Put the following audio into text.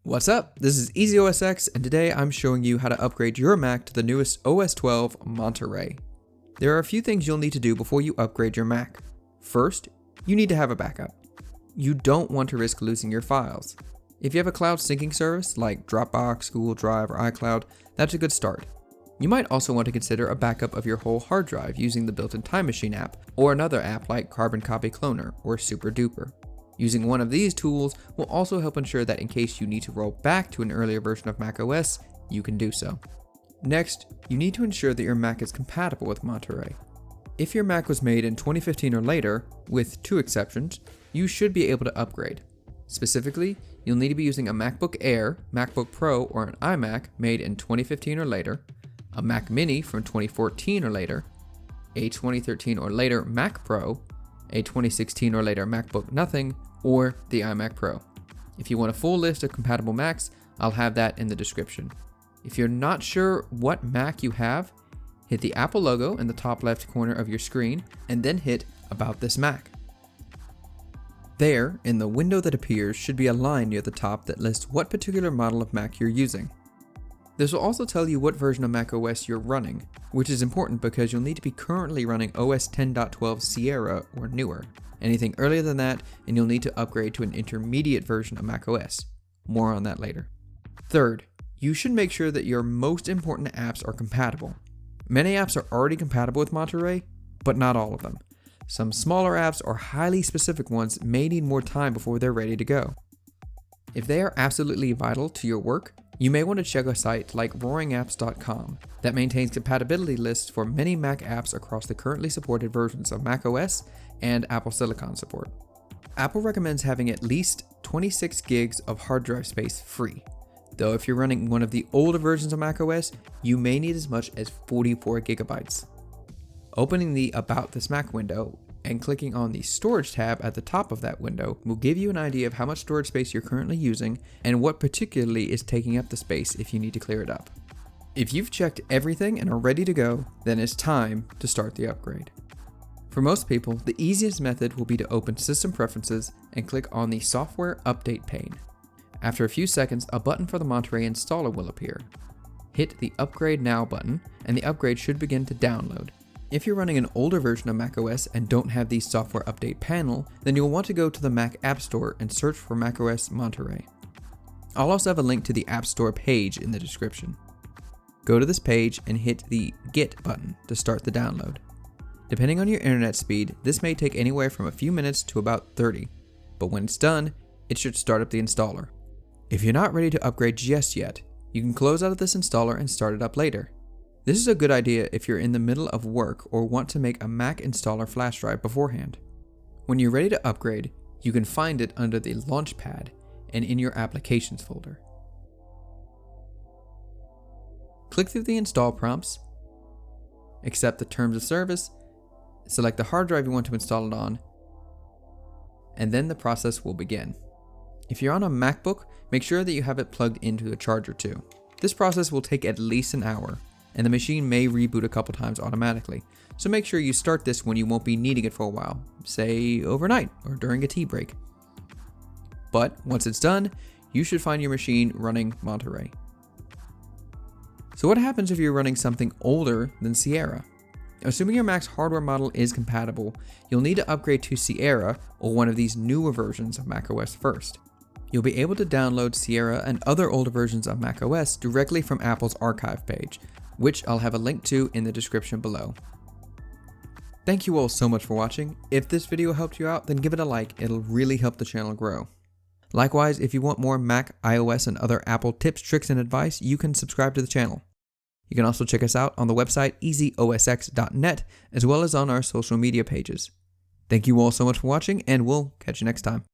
What's up? This is EasyOSX, and today I'm showing you how to upgrade your Mac to the newest OS 12 Monterey. There are a few things you'll need to do before you upgrade your Mac. First, you need to have a backup. You don't want to risk losing your files. If you have a cloud syncing service like Dropbox, Google Drive, or iCloud, that's a good start. You might also want to consider a backup of your whole hard drive using the built-in Time Machine app, or another app like Carbon Copy Cloner or SuperDuper. Using one of these tools will also help ensure that in case you need to roll back to an earlier version of macOS, you can do so. Next, you need to ensure that your Mac is compatible with Monterey. If your Mac was made in 2015 or later, with two exceptions, you should be able to upgrade. Specifically, you'll need to be using a MacBook Air, MacBook Pro, or an iMac made in 2015 or later, a Mac Mini from 2014 or later, a 2013 or later Mac Pro, a 2016 or later MacBook Nothing, or the iMac Pro. If you want a full list of compatible Macs, I'll have that in the description. If you're not sure what Mac you have, hit the Apple logo in the top left corner of your screen and then hit About This Mac. There, in the window that appears, should be a line near the top that lists what particular model of Mac you're using. This will also tell you what version of macOS you're running, which is important because you'll need to be currently running OS 10.12 Sierra or newer. Anything earlier than that, and you'll need to upgrade to an intermediate version of macOS. More on that later. Third, you should make sure that your most important apps are compatible. Many apps are already compatible with Monterey, but not all of them. Some smaller apps or highly specific ones may need more time before they're ready to go. If they are absolutely vital to your work, you may want to check a site like roaringapps.com that maintains compatibility lists for many Mac apps across the currently supported versions of macOS and Apple Silicon support. Apple recommends having at least 26 gigs of hard drive space free, though if you're running one of the older versions of macOS, you may need as much as 44 gigabytes. Opening the About This Mac window and clicking on the Storage tab at the top of that window will give you an idea of how much storage space you're currently using and what particularly is taking up the space if you need to clear it up. If you've checked everything and are ready to go, then it's time to start the upgrade. For most people, the easiest method will be to open System Preferences and click on the Software Update pane. After a few seconds, a button for the Monterey installer will appear. Hit the Upgrade Now button and the upgrade should begin to download. If you're running an older version of macOS and don't have the software update panel, then you'll want to go to the Mac App Store and search for macOS Monterey. I'll also have a link to the App Store page in the description. Go to this page and hit the Get button to start the download. Depending on your internet speed, this may take anywhere from a few minutes to about 30, but when it's done, it should start up the installer. If you're not ready to upgrade just yet, you can close out of this installer and start it up later. This is a good idea if you're in the middle of work or want to make a Mac installer flash drive beforehand. When you're ready to upgrade, you can find it under the Launchpad and in your Applications folder. Click through the install prompts, accept the terms of service, select the hard drive you want to install it on, and then the process will begin. If you're on a MacBook, make sure that you have it plugged into a charger too. This process will take at least an hour, and the machine may reboot a couple times automatically, so make sure you start this when you won't be needing it for a while, say overnight or during a tea break. But once it's done, you should find your machine running Monterey. So what happens if you're running something older than Sierra? Assuming your Mac's hardware model is compatible, you'll need to upgrade to Sierra or one of these newer versions of macOS first. You'll be able to download Sierra and other older versions of macOS directly from Apple's archive page, which I'll have a link to in the description below. Thank you all so much for watching. If this video helped you out, then give it a like, it'll really help the channel grow. Likewise, if you want more Mac, iOS, and other Apple tips, tricks, and advice, you can subscribe to the channel. You can also check us out on the website EasyOSX.net, as well as on our social media pages. Thank you all so much for watching, and we'll catch you next time.